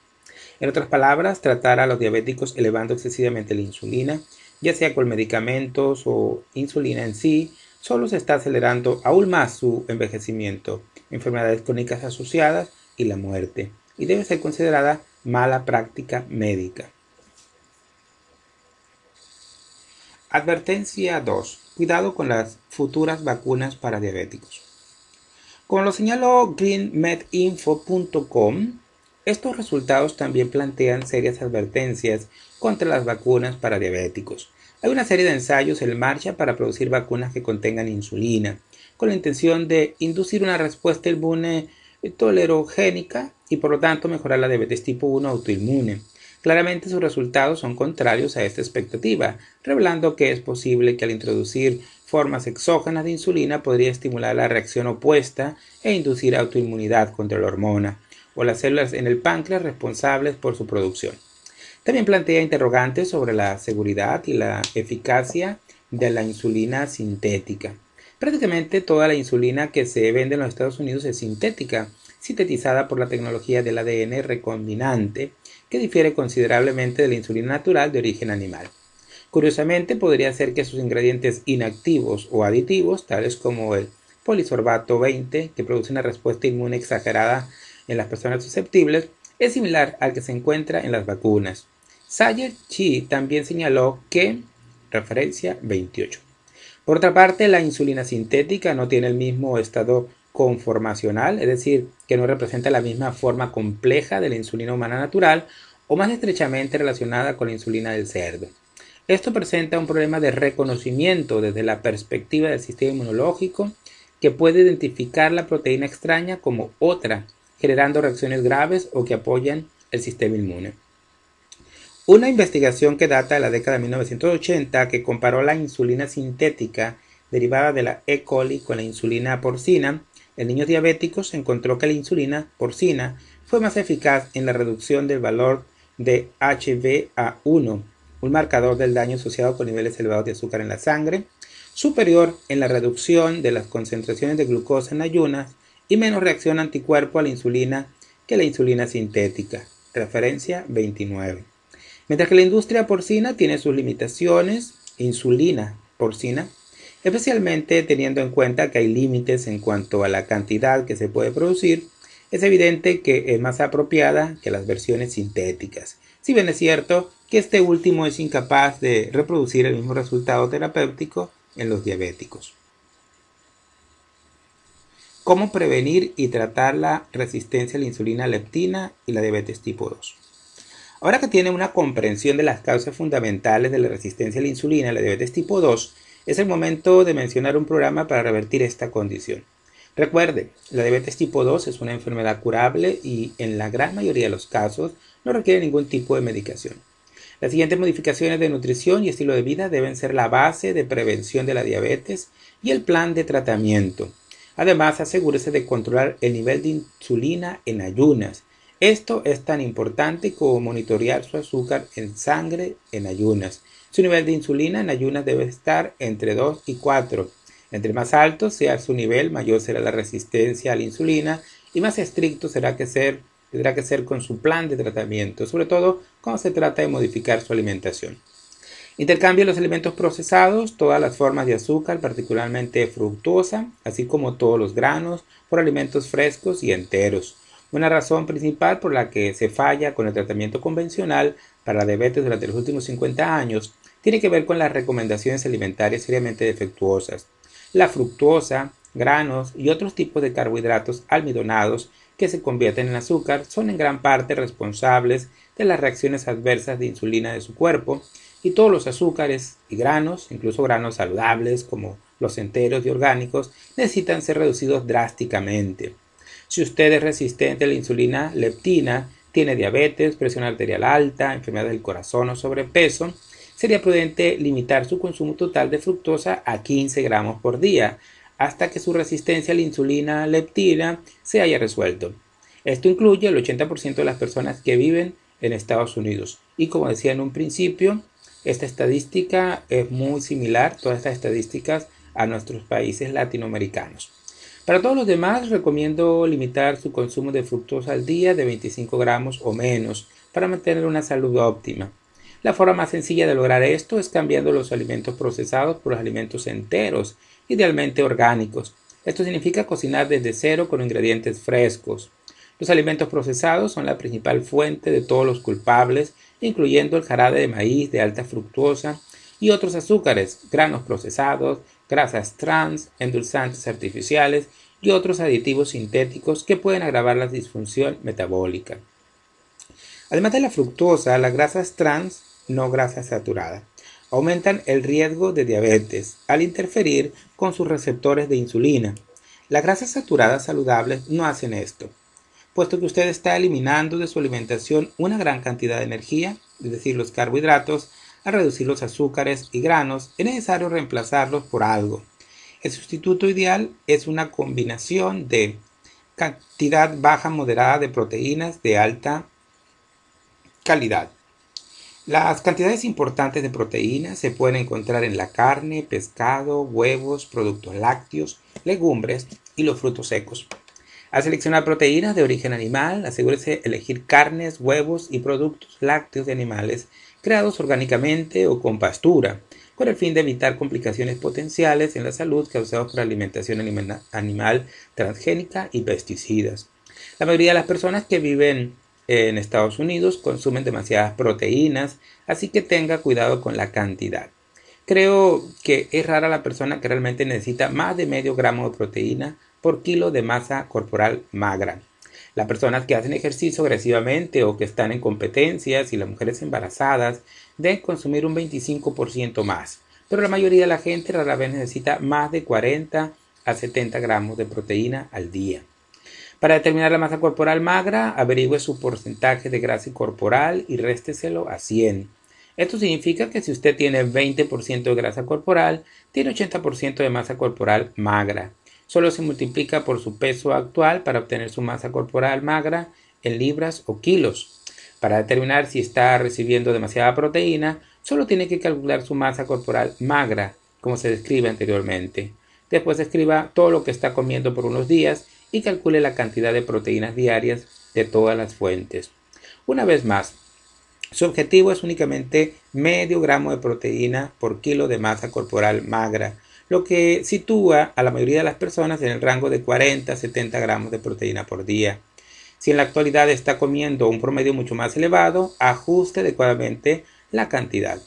En otras palabras, tratar a los diabéticos elevando excesivamente la insulina, ya sea con medicamentos o insulina en sí, solo se está acelerando aún más su envejecimiento, enfermedades crónicas asociadas y la muerte, y debe ser considerada mala práctica médica. Advertencia 2. Cuidado con las futuras vacunas para diabéticos. Como lo señaló greenmedinfo.com, estos resultados también plantean serias advertencias contra las vacunas para diabéticos. Hay una serie de ensayos en marcha para producir vacunas que contengan insulina, con la intención de inducir una respuesta inmune tolerogénica y por lo tanto mejorar la diabetes tipo 1 autoinmune. Claramente sus resultados son contrarios a esta expectativa, revelando que es posible que al introducir formas exógenas de insulina podría estimular la reacción opuesta e inducir autoinmunidad contra la hormona o las células en el páncreas responsables por su producción. También plantea interrogantes sobre la seguridad y la eficacia de la insulina sintética. Prácticamente toda la insulina que se vende en los Estados Unidos es sintética, sintetizada por la tecnología del ADN recombinante, que difiere considerablemente de la insulina natural de origen animal. Curiosamente, podría ser que sus ingredientes inactivos o aditivos, tales como el polisorbato 20, que produce una respuesta inmune exagerada en las personas susceptibles, es similar al que se encuentra en las vacunas. Sayer Chi también señaló que, referencia 28. Por otra parte, la insulina sintética no tiene el mismo estado conformacional, es decir, que no representa la misma forma compleja de la insulina humana natural o más estrechamente relacionada con la insulina del cerdo. Esto presenta un problema de reconocimiento desde la perspectiva del sistema inmunológico que puede identificar la proteína extraña como otra, generando reacciones graves o que apoyan el sistema inmune. Una investigación que data de la década de 1980 que comparó la insulina sintética derivada de la E. coli con la insulina porcina en niños diabéticos encontró que la insulina porcina fue más eficaz en la reducción del valor de HbA1, un marcador del daño asociado con niveles elevados de azúcar en la sangre, superior en la reducción de las concentraciones de glucosa en ayunas y menos reacción anticuerpo a la insulina que la insulina sintética. Referencia 29. Mientras que la industria porcina tiene sus limitaciones, insulina porcina, especialmente teniendo en cuenta que hay límites en cuanto a la cantidad que se puede producir, es evidente que es más apropiada que las versiones sintéticas, si bien es cierto que este último es incapaz de reproducir el mismo resultado terapéutico en los diabéticos. ¿Cómo prevenir y tratar la resistencia a la insulina leptina y la diabetes tipo 2? Ahora que tiene una comprensión de las causas fundamentales de la resistencia a la insulina y la diabetes tipo 2, es el momento de mencionar un programa para revertir esta condición. Recuerde, la diabetes tipo 2 es una enfermedad curable y en la gran mayoría de los casos no requiere ningún tipo de medicación. Las siguientes modificaciones de nutrición y estilo de vida deben ser la base de prevención de la diabetes y el plan de tratamiento. Además, asegúrese de controlar el nivel de insulina en ayunas. Esto es tan importante como monitorear su azúcar en sangre en ayunas. Su nivel de insulina en ayunas debe estar entre 2 y 4. Entre más alto sea su nivel, mayor será la resistencia a la insulina y más estricto tendrá que ser con su plan de tratamiento, sobre todo cuando se trata de modificar su alimentación. Intercambie los alimentos procesados, todas las formas de azúcar, particularmente fructosa, así como todos los granos, por alimentos frescos y enteros. Una razón principal por la que se falla con el tratamiento convencional para la diabetes durante los últimos 50 años tiene que ver con las recomendaciones alimentarias seriamente defectuosas. La fructosa, granos y otros tipos de carbohidratos almidonados que se convierten en azúcar son en gran parte responsables de las reacciones adversas de insulina de su cuerpo, y todos los azúcares y granos, incluso granos saludables como los enteros y orgánicos, necesitan ser reducidos drásticamente. Si usted es resistente a la insulina leptina, tiene diabetes, presión arterial alta, enfermedad del corazón o sobrepeso, sería prudente limitar su consumo total de fructosa a 15 gramos por día, hasta que su resistencia a la insulina leptina se haya resuelto. Esto incluye el 80% de las personas que viven en Estados Unidos. Y como decía en un principio, esta estadística es muy similar, todas estas estadísticas, a nuestros países latinoamericanos. Para todos los demás, recomiendo limitar su consumo de fructosa al día de 25 gramos o menos para mantener una salud óptima. La forma más sencilla de lograr esto es cambiando los alimentos procesados por los alimentos enteros, idealmente orgánicos. Esto significa cocinar desde cero con ingredientes frescos. Los alimentos procesados son la principal fuente de todos los culpables, incluyendo el jarabe de maíz de alta fructosa y otros azúcares, granos procesados, grasas trans, endulzantes artificiales y otros aditivos sintéticos que pueden agravar la disfunción metabólica. Además de la fructosa, las grasas trans, no grasa saturada, aumentan el riesgo de diabetes al interferir con sus receptores de insulina. Las grasas saturadas saludables no hacen esto, puesto que usted está eliminando de su alimentación una gran cantidad de energía, es decir, los carbohidratos. Al reducir los azúcares y granos, es necesario reemplazarlos por algo. El sustituto ideal es una combinación de cantidad baja moderada de proteínas de alta calidad. Las cantidades importantes de proteínas se pueden encontrar en la carne, pescado, huevos, productos lácteos, legumbres y los frutos secos. Al seleccionar proteínas de origen animal, asegúrese de elegir carnes, huevos y productos lácteos de animales creados orgánicamente o con pastura, con el fin de evitar complicaciones potenciales en la salud causadas por alimentación animal transgénica y pesticidas. La mayoría de las personas que viven en Estados Unidos consumen demasiadas proteínas, así que tenga cuidado con la cantidad. Creo que es rara la persona que realmente necesita más de medio gramo de proteína por kilo de masa corporal magra. Las personas que hacen ejercicio agresivamente o que están en competencias y las mujeres embarazadas deben consumir un 25% más, pero la mayoría de la gente rara vez necesita más de 40 a 70 gramos de proteína al día. Para determinar la masa corporal magra, averigüe su porcentaje de grasa corporal y résteselo a 100. Esto significa que si usted tiene 20% de grasa corporal, tiene 80% de masa corporal magra. Solo se multiplica por su peso actual para obtener su masa corporal magra en libras o kilos. Para determinar si está recibiendo demasiada proteína, solo tiene que calcular su masa corporal magra, como se describe anteriormente. Después escriba todo lo que está comiendo por unos días y calcule la cantidad de proteínas diarias de todas las fuentes. Una vez más, su objetivo es únicamente medio gramo de proteína por kilo de masa corporal magra, lo que sitúa a la mayoría de las personas en el rango de 40 a 70 gramos de proteína por día. Si en la actualidad está comiendo un promedio mucho más elevado, ajuste adecuadamente la cantidad.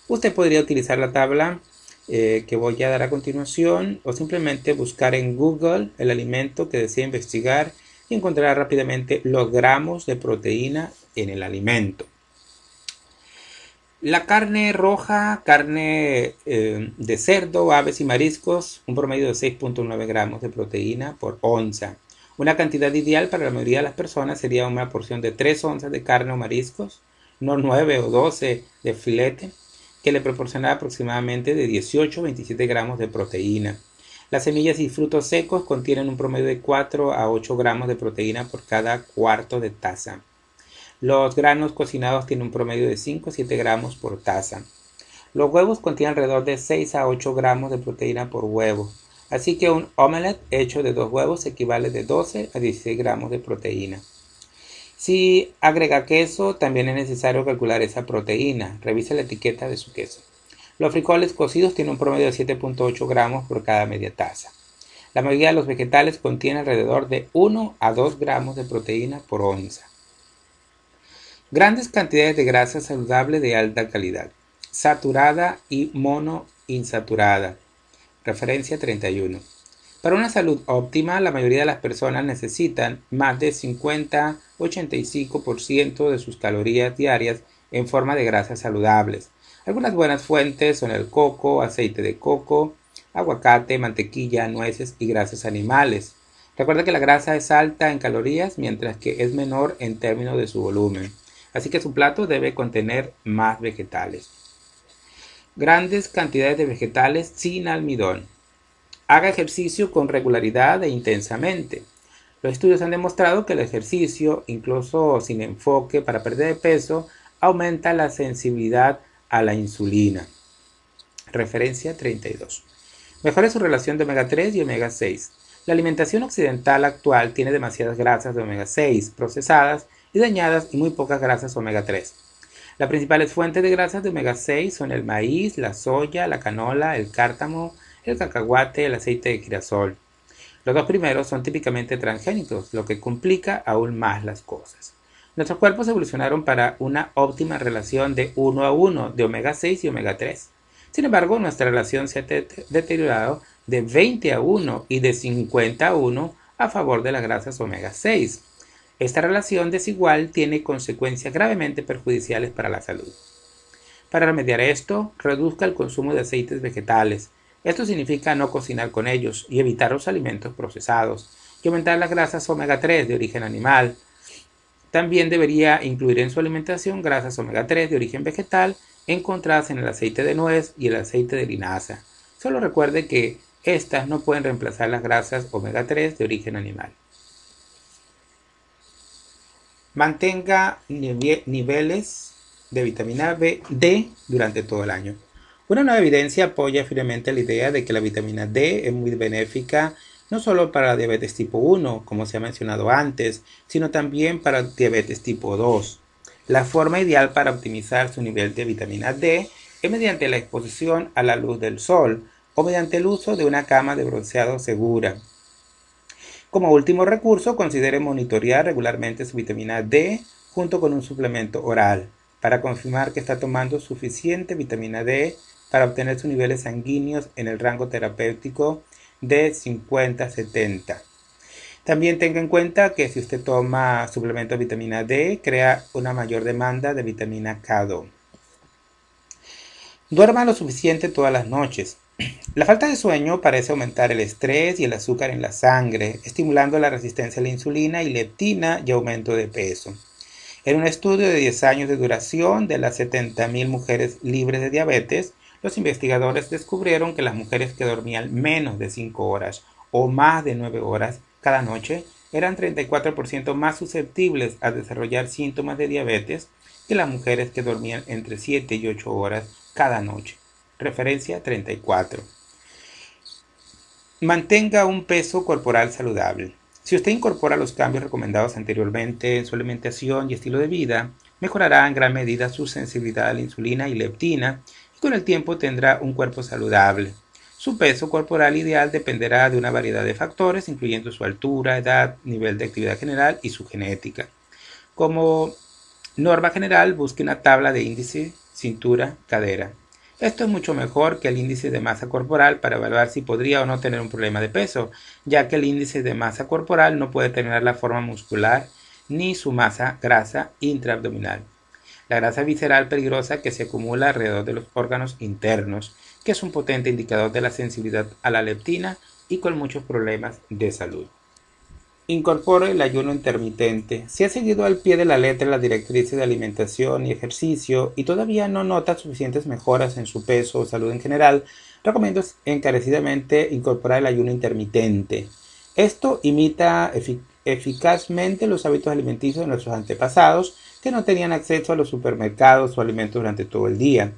Usted podría utilizar la tabla que voy a dar a continuación o simplemente buscar en Google el alimento que desea investigar y encontrará rápidamente los gramos de proteína en el alimento. La carne roja, carne de cerdo, aves y mariscos, un promedio de 6.9 gramos de proteína por onza. Una cantidad ideal para la mayoría de las personas sería una porción de 3 onzas de carne o mariscos, no 9 o 12 de filete, que le proporciona aproximadamente de 18 a 27 gramos de proteína. Las semillas y frutos secos contienen un promedio de 4 a 8 gramos de proteína por cada cuarto de taza. Los granos cocinados tienen un promedio de 5 a 7 gramos por taza. Los huevos contienen alrededor de 6 a 8 gramos de proteína por huevo. Así que un omelette hecho de 2 huevos equivale de 12 a 16 gramos de proteína. Si agrega queso, también es necesario calcular esa proteína. Revise la etiqueta de su queso. Los frijoles cocidos tienen un promedio de 7.8 gramos por cada media taza. La mayoría de los vegetales contienen alrededor de 1 a 2 gramos de proteína por onza. Grandes cantidades de grasa saludable de alta calidad, saturada y monoinsaturada. Referencia 31. Para una salud óptima, la mayoría de las personas necesitan más de 50-85% de sus calorías diarias en forma de grasas saludables. Algunas buenas fuentes son el coco, aceite de coco, aguacate, mantequilla, nueces y grasas animales. Recuerda que la grasa es alta en calorías mientras que es menor en términos de su volumen. Así que su plato debe contener más vegetales. Grandes cantidades de vegetales sin almidón. Haga ejercicio con regularidad e intensamente. Los estudios han demostrado que el ejercicio, incluso sin enfoque para perder peso, aumenta la sensibilidad a la insulina. Referencia 32. Mejore su relación de omega 3 y omega 6. La alimentación occidental actual tiene demasiadas grasas de omega 6 procesadas y dañadas y muy pocas grasas omega 3. Las principales fuentes de grasas de omega 6 son el maíz, la soya, la canola, el cártamo, el cacahuate, el aceite de girasol. Los dos primeros son típicamente transgénicos, lo que complica aún más las cosas. Nuestros cuerpos evolucionaron para una óptima relación de 1 a 1 de omega 6 y omega 3. Sin embargo, nuestra relación se ha deteriorado de 20 a 1 y de 50 a 1 a favor de las grasas omega 6. Esta relación desigual tiene consecuencias gravemente perjudiciales para la salud. Para remediar esto, reduzca el consumo de aceites vegetales, Esto significa no cocinar con ellos y evitar los alimentos procesados y aumentar las grasas omega 3 de origen animal. También debería incluir en su alimentación grasas omega 3 de origen vegetal encontradas en el aceite de nuez y el aceite de linaza. Solo recuerde que estas no pueden reemplazar las grasas omega 3 de origen animal. Mantenga niveles de vitamina D durante todo el año. Una nueva evidencia apoya firmemente la idea de que la vitamina D es muy benéfica no solo para la diabetes tipo 1, como se ha mencionado antes, sino también para diabetes tipo 2. La forma ideal para optimizar su nivel de vitamina D es mediante la exposición a la luz del sol o mediante el uso de una cama de bronceado segura. Como último recurso, considere monitorear regularmente su vitamina D junto con un suplemento oral para confirmar que está tomando suficiente vitamina D para obtener sus niveles sanguíneos en el rango terapéutico de 50-70. También tenga en cuenta que si usted toma suplemento de vitamina D, crea una mayor demanda de vitamina K2. Duerma lo suficiente todas las noches. La falta de sueño parece aumentar el estrés y el azúcar en la sangre, estimulando la resistencia a la insulina y leptina y aumento de peso. En un estudio de 10 años de duración de las 70.000 mujeres libres de diabetes, los investigadores descubrieron que las mujeres que dormían menos de 5 horas o más de 9 horas cada noche eran 34% más susceptibles a desarrollar síntomas de diabetes que las mujeres que dormían entre 7 y 8 horas cada noche. Referencia 34. Mantenga un peso corporal saludable. Si usted incorpora los cambios recomendados anteriormente en su alimentación y estilo de vida, mejorará en gran medida su sensibilidad a la insulina y leptina y con el tiempo tendrá un cuerpo saludable. Su peso corporal ideal dependerá de una variedad de factores, incluyendo su altura, edad, nivel de actividad general y su genética. Como norma general, busque una tabla de índice, cintura, cadera. Esto es mucho mejor que el índice de masa corporal para evaluar si podría o no tener un problema de peso, ya que el índice de masa corporal no puede determinar la forma muscular ni su masa grasa intraabdominal. La grasa visceral peligrosa que se acumula alrededor de los órganos internos, que es un potente indicador de la sensibilidad a la leptina y con muchos problemas de salud. Incorpore el ayuno intermitente. Si ha seguido al pie de la letra las directrices de alimentación y ejercicio y todavía no nota suficientes mejoras en su peso o salud en general, recomiendo encarecidamente incorporar el ayuno intermitente. Esto imita eficazmente los hábitos alimenticios de nuestros antepasados que no tenían acceso a los supermercados o alimentos durante todo el día.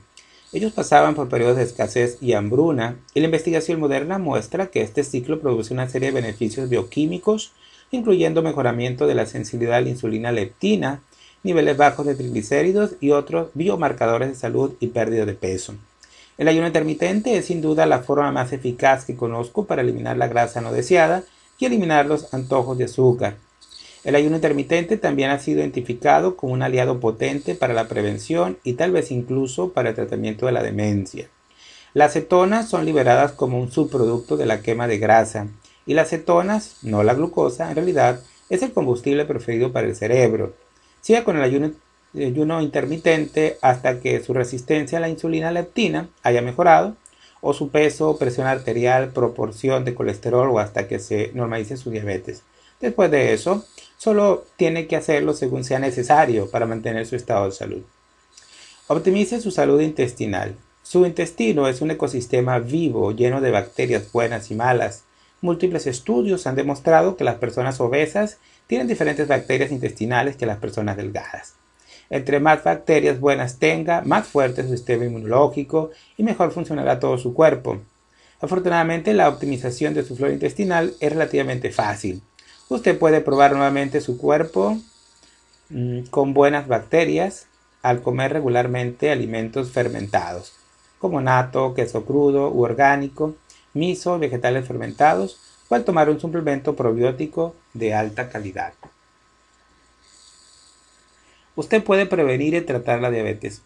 Ellos pasaban por periodos de escasez y hambruna, y la investigación moderna muestra que este ciclo produce una serie de beneficios bioquímicos, incluyendo mejoramiento de la sensibilidad a la insulina leptina, niveles bajos de triglicéridos y otros biomarcadores de salud y pérdida de peso. El ayuno intermitente es sin duda la forma más eficaz que conozco para eliminar la grasa no deseada y eliminar los antojos de azúcar. El ayuno intermitente también ha sido identificado como un aliado potente para la prevención y tal vez incluso para el tratamiento de la demencia. Las cetonas son liberadas como un subproducto de la quema de grasa, y las cetonas, no la glucosa, en realidad es el combustible preferido para el cerebro. Siga con el ayuno intermitente hasta que su resistencia a la insulina leptina haya mejorado, o su peso, presión arterial, proporción de colesterol o hasta que se normalice su diabetes. Después de eso, solo tiene que hacerlo según sea necesario para mantener su estado de salud. Optimice su salud intestinal. Su intestino es un ecosistema vivo lleno de bacterias buenas y malas. Múltiples estudios han demostrado que las personas obesas tienen diferentes bacterias intestinales que las personas delgadas. Entre más bacterias buenas tenga, más fuerte es su sistema inmunológico y mejor funcionará todo su cuerpo. Afortunadamente, la optimización de su flora intestinal es relativamente fácil. Usted puede probar nuevamente su cuerpo con buenas bacterias al comer regularmente alimentos fermentados, como natto, queso crudo u orgánico, miso, vegetales fermentados, o al tomar un suplemento probiótico de alta calidad. Usted puede prevenir y tratar la diabetes.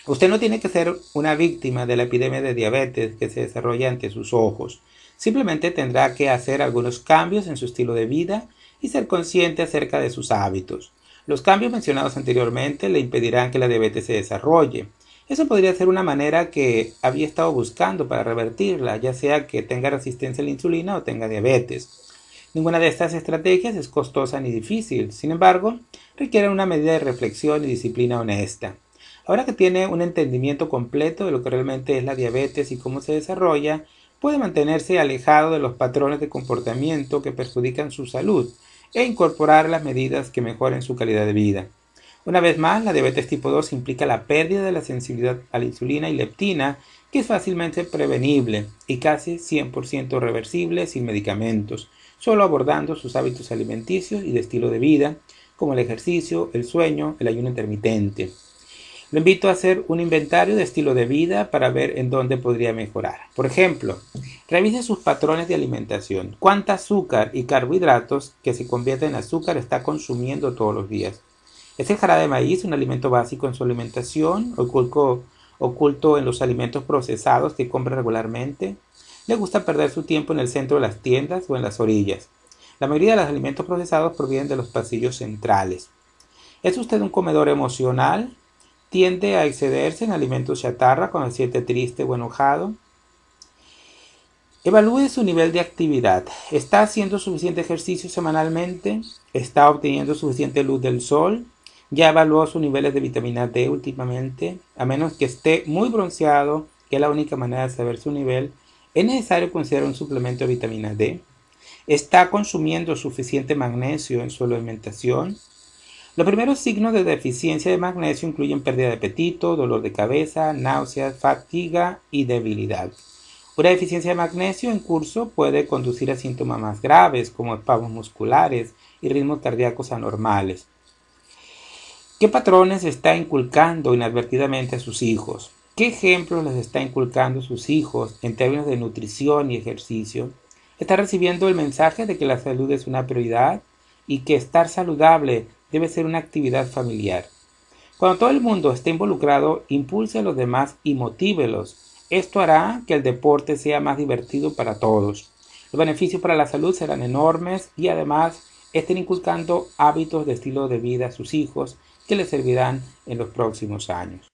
Usted no tiene que ser una víctima de la epidemia de diabetes que se desarrolla ante sus ojos. Simplemente tendrá que hacer algunos cambios en su estilo de vida y ser consciente acerca de sus hábitos. Los cambios mencionados anteriormente le impedirán que la diabetes se desarrolle. Eso podría ser una manera que había estado buscando para revertirla, ya sea que tenga resistencia a la insulina o tenga diabetes. Ninguna de estas estrategias es costosa ni difícil, sin embargo, requiere una medida de reflexión y disciplina honesta. Ahora que tiene un entendimiento completo de lo que realmente es la diabetes y cómo se desarrolla, puede mantenerse alejado de los patrones de comportamiento que perjudican su salud e incorporar las medidas que mejoren su calidad de vida. Una vez más, la diabetes tipo 2 implica la pérdida de la sensibilidad a la insulina y leptina, que es fácilmente prevenible y casi 100% reversible sin medicamentos, solo abordando sus hábitos alimenticios y de estilo de vida, como el ejercicio, el sueño, el ayuno intermitente. Lo invito a hacer un inventario de estilo de vida para ver en dónde podría mejorar. Por ejemplo, revise sus patrones de alimentación. ¿Cuánta azúcar y carbohidratos que se convierten en azúcar está consumiendo todos los días? ¿Es el jarabe de maíz un alimento básico en su alimentación, oculto en los alimentos procesados que compra regularmente? ¿Le gusta perder su tiempo en el centro de las tiendas o en las orillas? La mayoría de los alimentos procesados provienen de los pasillos centrales. ¿Es usted un comedor emocional? ¿Tiende a excederse en alimentos chatarra cuando se siente triste o enojado? Evalúe su nivel de actividad. ¿Está haciendo suficiente ejercicio semanalmente? ¿Está obteniendo suficiente luz del sol? ¿Ya evaluó sus niveles de vitamina D últimamente? A menos que esté muy bronceado, que es la única manera de saber su nivel, ¿es necesario considerar un suplemento de vitamina D? ¿Está consumiendo suficiente magnesio en su alimentación? Los primeros signos de deficiencia de magnesio incluyen pérdida de apetito, dolor de cabeza, náuseas, fatiga y debilidad. Una deficiencia de magnesio en curso puede conducir a síntomas más graves como espasmos musculares y ritmos cardíacos anormales. ¿Qué patrones está inculcando inadvertidamente a sus hijos? ¿Qué ejemplos les está inculcando sus hijos en términos de nutrición y ejercicio? ¿Está recibiendo el mensaje de que la salud es una prioridad y que estar saludable debe ser una actividad familiar? Cuando todo el mundo esté involucrado, impulse a los demás y motívelos. Esto hará que el deporte sea más divertido para todos. Los beneficios para la salud serán enormes y además estén inculcando hábitos de estilo de vida a sus hijos que les servirán en los próximos años.